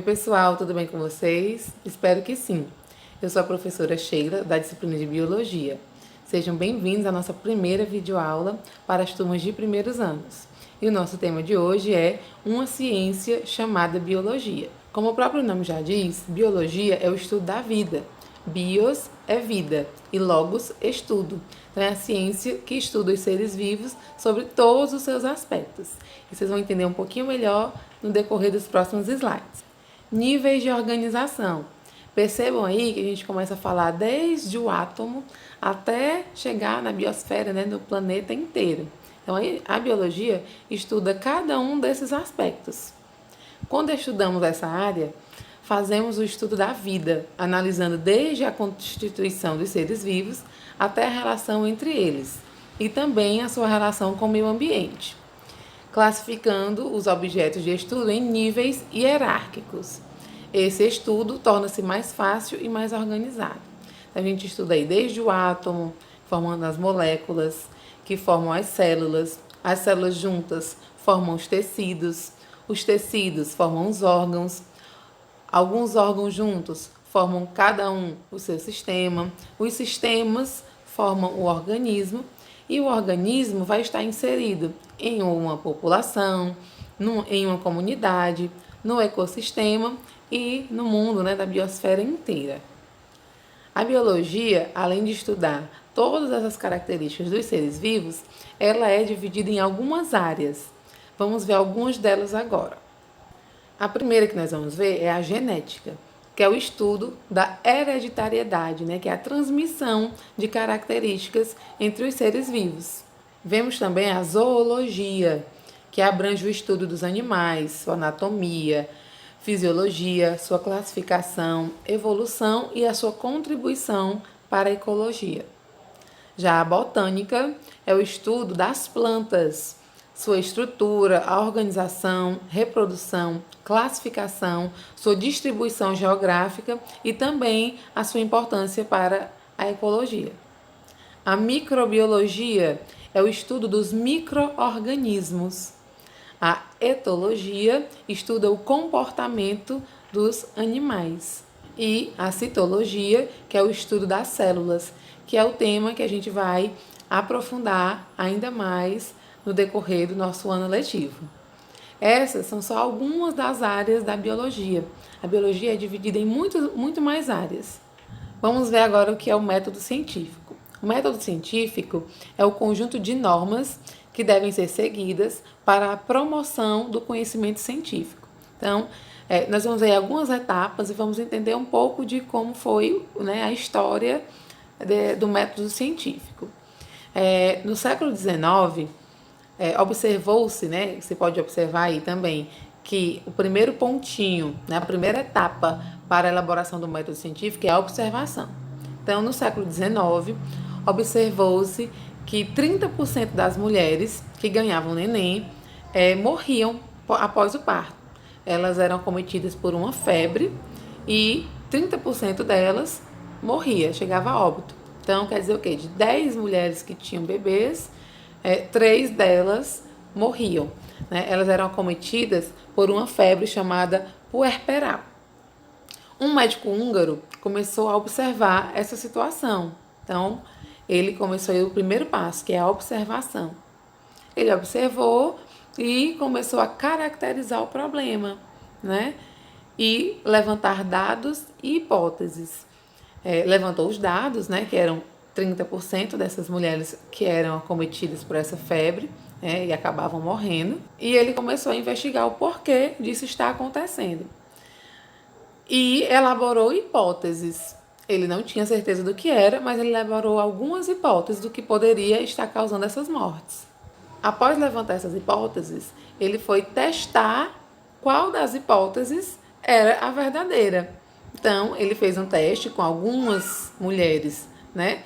pessoal, tudo bem com vocês? Espero que sim. Eu sou a professora Sheila, da disciplina de Biologia. Sejam bem-vindos à nossa primeira videoaula para as turmas de primeiros anos. E o nosso tema de hoje é uma ciência chamada Biologia. Como o próprio nome já diz, Biologia é o estudo da vida. Bios é vida e logos, estudo. Então é a ciência que estuda os seres vivos sobre todos os seus aspectos. E vocês vão entender um pouquinho melhor no decorrer dos próximos slides. Níveis de organização. Percebam aí que a gente começa a falar desde o átomo até chegar na biosfera, né, no planeta inteiro. Então a biologia estuda cada um desses aspectos. Quando estudamos essa área, fazemos o estudo da vida, analisando desde a constituição dos seres vivos até a relação entre eles e também a sua relação com o meio ambiente, classificando os objetos de estudo em níveis hierárquicos. Esse estudo torna-se mais fácil e mais organizado. A gente estuda aí desde o átomo, formando as moléculas, que formam as células juntas formam os tecidos formam os órgãos, alguns órgãos juntos formam cada um o seu sistema, os sistemas formam o organismo e o organismo vai estar inserido em uma população, em uma comunidade, no ecossistema e no mundo, né, da biosfera inteira. A biologia, além de estudar todas essas características dos seres vivos, ela é dividida em algumas áreas. Vamos ver algumas delas agora. A primeira que nós vamos ver é a genética, que é o estudo da hereditariedade, né, que é a transmissão de características entre os seres vivos. Vemos também a zoologia, que abrange o estudo dos animais, sua anatomia, fisiologia, sua classificação, evolução e a sua contribuição para a ecologia. Já a botânica é o estudo das plantas, sua estrutura, a organização, reprodução, classificação, sua distribuição geográfica e também a sua importância para a ecologia. A microbiologia é o estudo dos micro-organismos. A etologia estuda o comportamento dos animais. E a citologia, que é o estudo das células, que é o tema que a gente vai aprofundar ainda mais no decorrer do nosso ano letivo. Essas são só algumas das áreas da biologia. A biologia é dividida em muito mais áreas. Vamos ver agora o que é o método científico. O método científico é o conjunto de normas que devem ser seguidas para a promoção do conhecimento científico. Então, nós vamos ver algumas etapas e vamos entender um pouco de como foi, né, a história do método científico. No século XIX, observou-se, né, você pode observar aí também, que o primeiro pontinho, né, a primeira etapa para a elaboração do método científico é a observação. Então, no século XIX, observou-se que 30% das mulheres que ganhavam neném morriam após o parto. Elas eram acometidas por uma febre e 30% delas morria, chegava a óbito. Então, quer dizer o quê? De 10 mulheres que tinham bebês, 3 delas morriam, né? Elas eram acometidas por uma febre chamada puerperal. Um médico húngaro começou a observar essa situação. Então, ele começou o primeiro passo, que é a observação. Ele observou e começou a caracterizar o problema, né? E levantar dados e hipóteses. Levantou os dados, né, que eram 30% dessas mulheres que eram acometidas por essa febre, e acabavam morrendo. E ele começou a investigar o porquê disso estar acontecendo. E elaborou hipóteses. Ele não tinha certeza do que era, mas ele elaborou algumas hipóteses do que poderia estar causando essas mortes. Após levantar essas hipóteses, ele foi testar qual das hipóteses era a verdadeira. Então, ele fez um teste com algumas mulheres, né,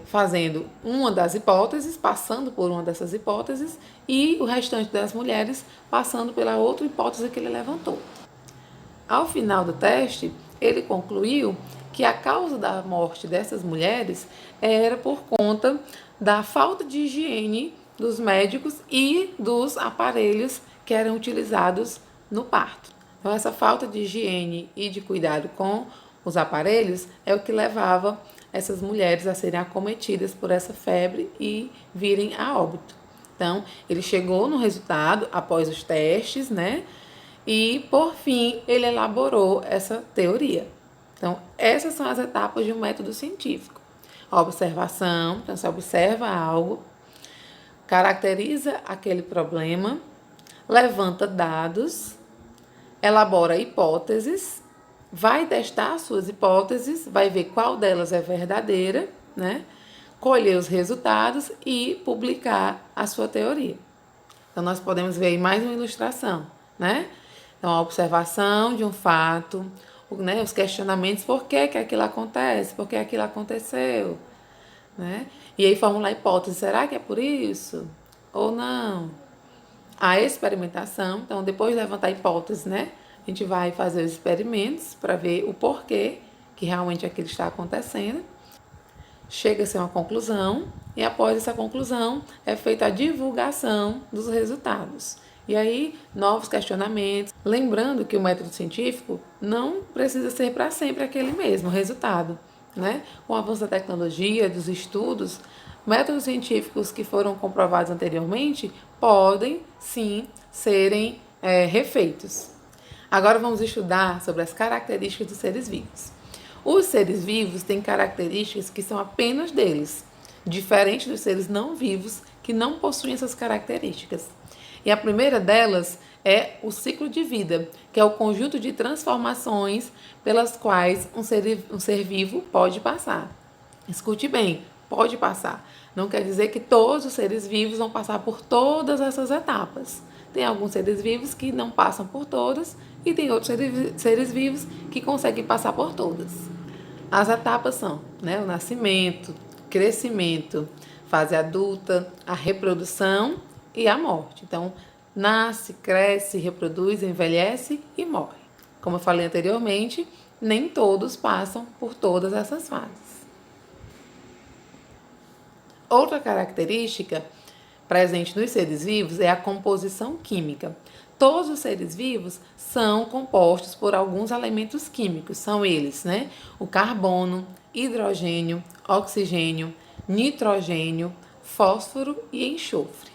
fazendo uma das hipóteses, passando por uma dessas hipóteses, e o restante das mulheres passando pela outra hipótese que ele levantou. Ao final do teste, ele concluiu que a causa da morte dessas mulheres era por conta da falta de higiene dos médicos e dos aparelhos que eram utilizados no parto. Então, essa falta de higiene e de cuidado com os aparelhos é o que levava essas mulheres a serem acometidas por essa febre e virem a óbito. Então, ele chegou no resultado após os testes, né? E, por fim, ele elaborou essa teoria. Então, essas são as etapas de um método científico. A observação, então você observa algo, caracteriza aquele problema, levanta dados, elabora hipóteses, vai testar suas hipóteses, vai ver qual delas é verdadeira, né? Colher os resultados e publicar a sua teoria. Então, nós podemos ver aí mais uma ilustração, né? Então, a observação de um fato, né? Os questionamentos, por que aquilo acontece, por que aquilo aconteceu, né? E aí formular a hipótese, será que é por isso ou não? A experimentação, então, depois de levantar a hipótese, né? A gente vai fazer os experimentos para ver o porquê que realmente aquilo está acontecendo. Chega-se a uma conclusão e após essa conclusão é feita a divulgação dos resultados. E aí, novos questionamentos. Lembrando que o método científico não precisa ser para sempre aquele mesmo resultado, né? Com o avanço da tecnologia, dos estudos, métodos científicos que foram comprovados anteriormente podem, sim, serem refeitos. Agora vamos estudar sobre as características dos seres vivos. Os seres vivos têm características que são apenas deles, diferente dos seres não vivos que não possuem essas características. E a primeira delas é o ciclo de vida, que é o conjunto de transformações pelas quais um ser vivo pode passar. Escute bem, pode passar. Não quer dizer que todos os seres vivos vão passar por todas essas etapas. Tem alguns seres vivos que não passam por todas e tem outros seres vivos que conseguem passar por todas. As etapas são, né, o nascimento, crescimento, fase adulta, a reprodução e a morte. Então, nasce, cresce, reproduz, envelhece e morre. Como eu falei anteriormente, nem todos passam por todas essas fases. Outra característica presente nos seres vivos é a composição química. Todos os seres vivos são compostos por alguns elementos químicos. São eles, né? O carbono, hidrogênio, oxigênio, nitrogênio, fósforo e enxofre.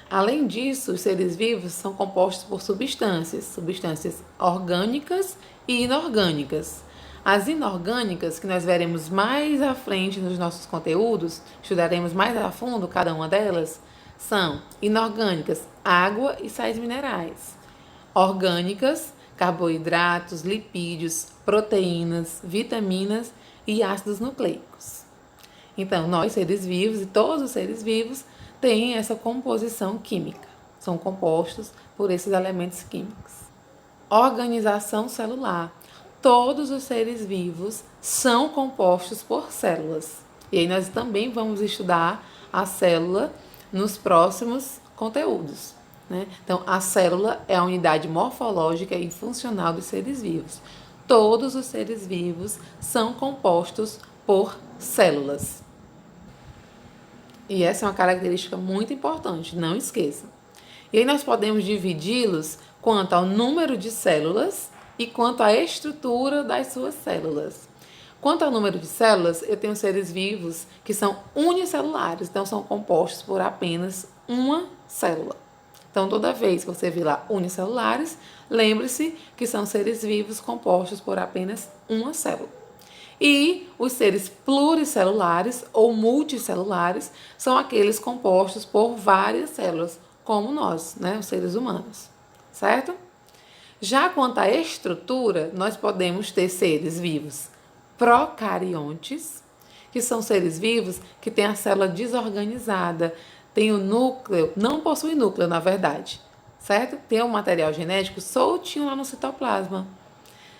Além disso, os seres vivos são compostos por substâncias orgânicas e inorgânicas. As inorgânicas, que nós veremos mais à frente nos nossos conteúdos, estudaremos mais a fundo cada uma delas, são inorgânicas, água e sais minerais. Orgânicas, carboidratos, lipídios, proteínas, vitaminas e ácidos nucleicos. Então, nós, seres vivos, e todos os seres vivos, têm essa composição química. São compostos por esses elementos químicos. Organização celular. Todos os seres vivos são compostos por células. E aí nós também vamos estudar a célula nos próximos conteúdos, né? Então, a célula é a unidade morfológica e funcional dos seres vivos. Todos os seres vivos são compostos por células. E essa é uma característica muito importante, não esqueçam. E aí nós podemos dividi-los quanto ao número de células e quanto à estrutura das suas células. Quanto ao número de células, eu tenho seres vivos que são unicelulares, então são compostos por apenas uma célula. Então, toda vez que você vê lá unicelulares, lembre-se que são seres vivos compostos por apenas uma célula. E os seres pluricelulares ou multicelulares são aqueles compostos por várias células, como nós, né, os seres humanos, certo? Já quanto à estrutura, nós podemos ter seres vivos procariontes, que são seres vivos que têm a célula desorganizada, tem o núcleo, não possui núcleo, na verdade, certo? Tem um material genético soltinho lá no citoplasma.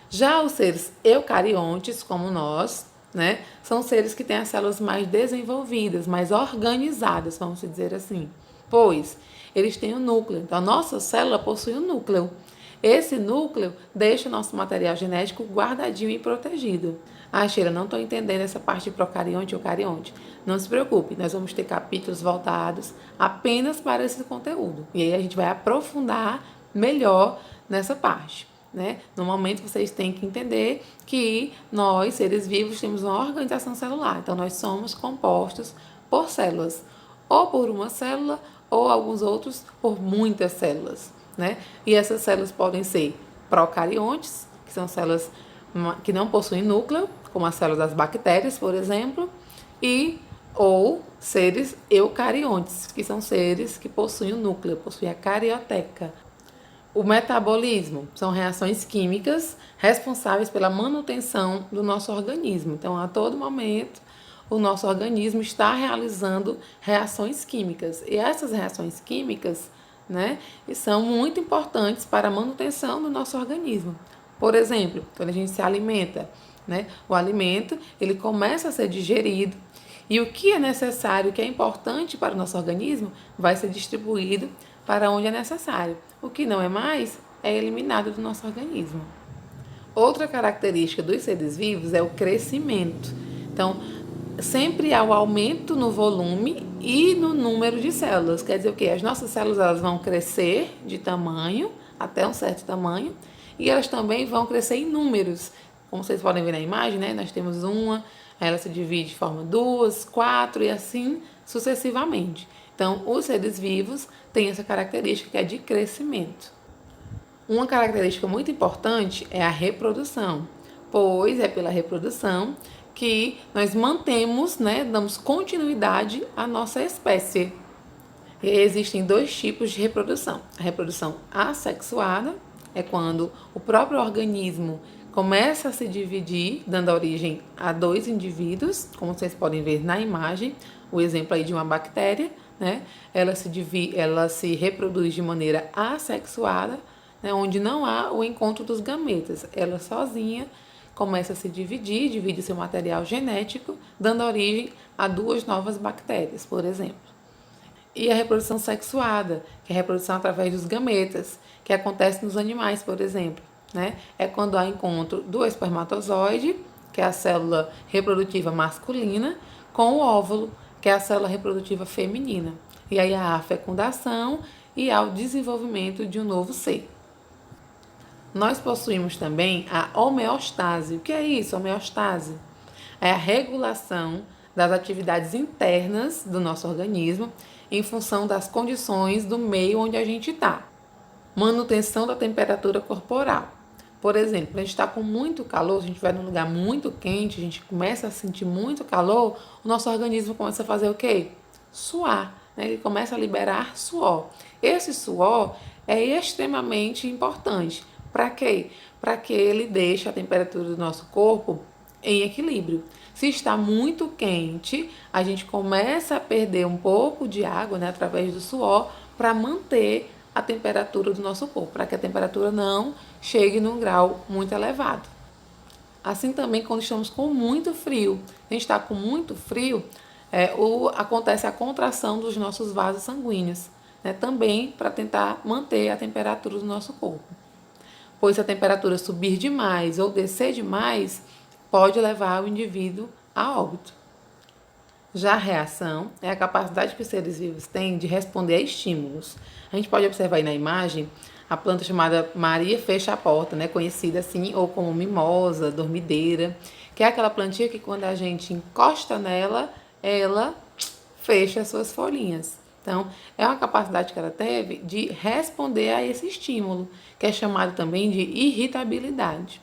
Já os seres eucariontes, como nós, né, são seres que têm as células mais desenvolvidas, mais organizadas, vamos dizer assim, pois eles têm o núcleo. Então, a nossa célula possui um núcleo. Esse núcleo deixa o nosso material genético guardadinho e protegido. Ah, Sheila, não estou entendendo essa parte de procarionte e eucarionte. Não se preocupe, nós vamos ter capítulos voltados apenas para esse conteúdo. E aí a gente vai aprofundar melhor nessa parte. né? No momento vocês têm que entender que nós, seres vivos, temos uma organização celular. Então, nós somos compostos por células, ou por uma célula, ou alguns outros por muitas células, né? E essas células podem ser procariontes, que são células que não possuem núcleo, como as células das bactérias, por exemplo, ou seres eucariontes, que são seres que possuem o núcleo, possuem a carioteca. O metabolismo são reações químicas responsáveis pela manutenção do nosso organismo. Então, a todo momento, o nosso organismo está realizando reações químicas. E essas reações químicas, né, são muito importantes para a manutenção do nosso organismo. Por exemplo, quando a gente se alimenta, né, o alimento ele começa a ser digerido e o que é necessário, o que é importante para o nosso organismo, vai ser distribuído para onde é necessário. O que não é mais é eliminado do nosso organismo. Outra característica dos seres vivos é o crescimento. Então, sempre há o aumento no volume e no número de células. Quer dizer o quê? As nossas células elas vão crescer de tamanho, até um certo tamanho, e elas também vão crescer em números. Como vocês podem ver na imagem, né? Nós temos uma, ela se divide e forma 2, 4 e assim sucessivamente. Então, os seres vivos têm essa característica que é de crescimento. Uma característica muito importante é a reprodução, pois é pela reprodução que nós mantemos, né, damos continuidade à nossa espécie. E existem dois tipos de reprodução. A reprodução assexuada é quando o próprio organismo começa a se dividir, dando origem a dois indivíduos, como vocês podem ver na imagem, o exemplo aí de uma bactéria, né? Ela se reproduz de maneira assexuada, né? Onde não há o encontro dos gametas. Ela sozinha começa a se dividir, divide seu material genético, dando origem a duas novas bactérias, por exemplo. E a reprodução sexuada, que é a reprodução através dos gametas, que acontece nos animais, por exemplo, né? É quando há encontro do espermatozoide, que é a célula reprodutiva masculina, com o óvulo, que é a célula reprodutiva feminina. E aí há a fecundação e há o desenvolvimento de um novo ser. Nós possuímos também a homeostase. O que é isso, homeostase? É a regulação das atividades internas do nosso organismo em função das condições do meio onde a gente está. Manutenção da temperatura corporal. Por exemplo, a gente está com muito calor, se a gente vai num lugar muito quente, a gente começa a sentir muito calor, o nosso organismo começa a fazer o quê? Suar, né? Ele começa a liberar suor. Esse suor é extremamente importante. Para quê? Para que ele deixe a temperatura do nosso corpo em equilíbrio. Se está muito quente, a gente começa a perder um pouco de água, né, através do suor, para manter a temperatura do nosso corpo, para que a temperatura não chegue num grau muito elevado. Assim também quando estamos com muito frio. A gente está com muito frio, acontece a contração dos nossos vasos sanguíneos, né, também para tentar manter a temperatura do nosso corpo. Pois se a temperatura subir demais ou descer demais, pode levar o indivíduo a óbito. Já a reação é a capacidade que os seres vivos têm de responder a estímulos. A gente pode observar aí na imagem a planta chamada Maria fecha a porta, né? Conhecida assim ou como mimosa, dormideira, que é aquela plantinha que quando a gente encosta nela, ela fecha as suas folhinhas. Então, é uma capacidade que ela teve de responder a esse estímulo, que é chamado também de irritabilidade.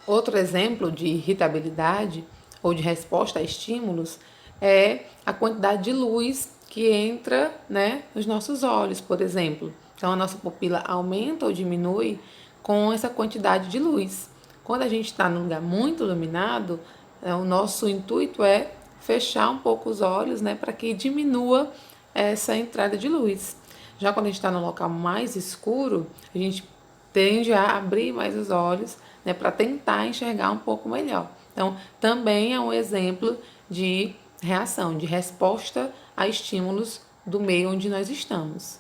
Outro exemplo de irritabilidade ou de resposta a estímulos é a quantidade de luz que entra, né, nos nossos olhos, por exemplo. Então, a nossa pupila aumenta ou diminui com essa quantidade de luz. Quando a gente está num lugar muito iluminado, o nosso intuito é fechar um pouco os olhos, né, para que diminua essa entrada de luz. Já quando a gente está num local mais escuro, a gente tende a abrir mais os olhos, né, para tentar enxergar um pouco melhor. Então, também é um exemplo de reação, de resposta a estímulos do meio onde nós estamos.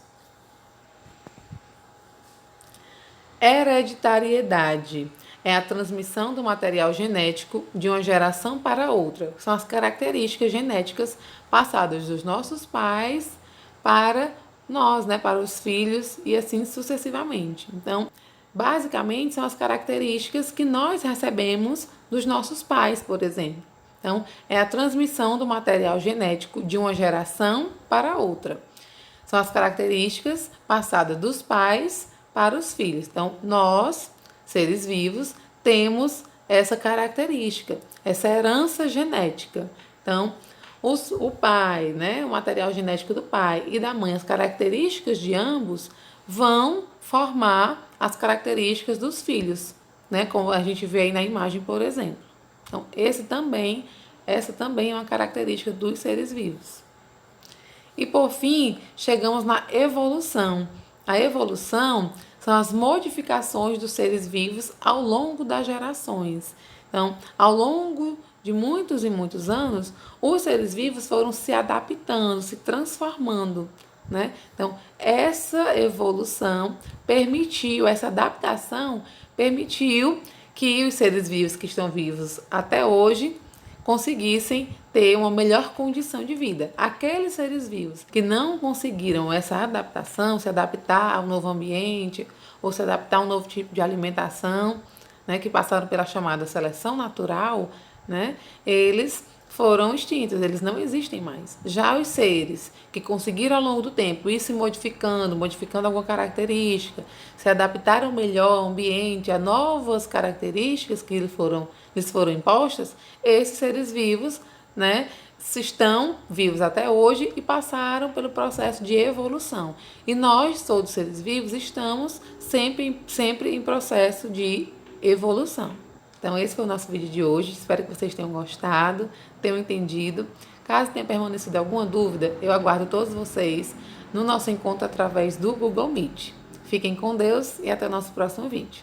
Hereditariedade é a transmissão do material genético de uma geração para outra. São as características genéticas passadas dos nossos pais para nós, né, para os filhos e assim sucessivamente. Então, basicamente são as características que nós recebemos dos nossos pais, por exemplo. Então, é a transmissão do material genético de uma geração para outra. São as características passadas dos pais para os filhos. Então, nós, seres vivos, temos essa característica, essa herança genética. Então, o pai, né, o material genético do pai e da mãe, as características de ambos vão formar as características dos filhos, né, como a gente vê aí na imagem, por exemplo. Então, essa também é uma característica dos seres vivos. E por fim, chegamos na evolução. A evolução são as modificações dos seres vivos ao longo das gerações. Então, ao longo de muitos e muitos anos, os seres vivos foram se adaptando, se transformando, né? Então, essa evolução permitiu, essa adaptação permitiu que os seres vivos que estão vivos até hoje conseguissem ter uma melhor condição de vida. Aqueles seres vivos que não conseguiram essa adaptação, se adaptar ao novo ambiente ou se adaptar a um novo tipo de alimentação, né, que passaram pela chamada seleção natural, né, eles foram extintos, eles não existem mais. Já os seres que conseguiram ao longo do tempo ir se modificando alguma característica, se adaptaram melhor ao ambiente, a novas características que lhes foram impostas, esses seres vivos, né, estão vivos até hoje e passaram pelo processo de evolução. E nós, todos os seres vivos, estamos sempre em processo de evolução. Então, esse foi o nosso vídeo de hoje. Espero que vocês tenham gostado, tenham entendido. Caso tenha permanecido alguma dúvida, eu aguardo todos vocês no nosso encontro através do Google Meet. Fiquem com Deus e até o nosso próximo vídeo.